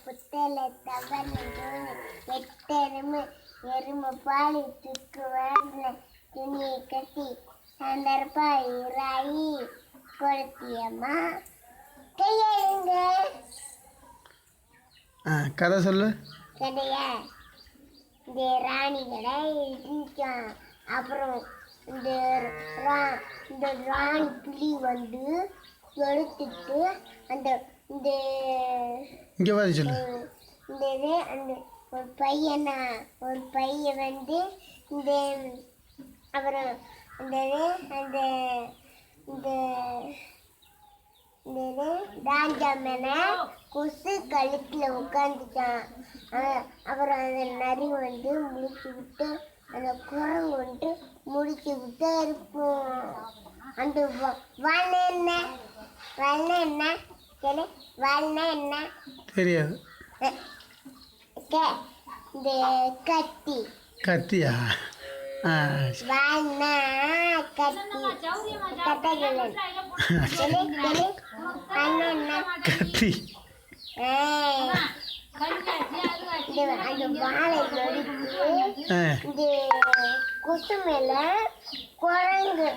புத்தல தவறு எட்டெருமை எருமை பால் தூக்கு வரல துணியை கட்டி சந்தர்ப்பாய் ராயி கொளுத்தியம்மா கையெழுங்க. கதை சொல்லு. கதையா இந்த ராணி கடை இருந்துச்சான். அப்புறம் இந்த ராணி புலி வந்து எடுத்துட்டு அந்த இந்த இங்கே வாதி சொல்லு. இந்த இது அந்த ஒரு பையன் வந்து இந்த அப்புறம் இந்த இது அந்த இந்த இந்த ராஜா மேலே கொசு கழுத்தில் உட்காந்துச்சான். அப்புறம் அந்த நரி வந்து முடிச்சு விட்டு அந்த குரங்கு வந்துட்டு முடிச்சு விட்டு இருக்கும். அந்த வாழ்னா என்ன வாழ்னா என்ன சரி வாழ்னா என்ன தெரியாது. இந்த கத்தி கத்தியா? வாழ்னா கத்தி கட்டை கத்தி. அந்த வாழை எடுத்து இந்த கொசு மேல குரங்கு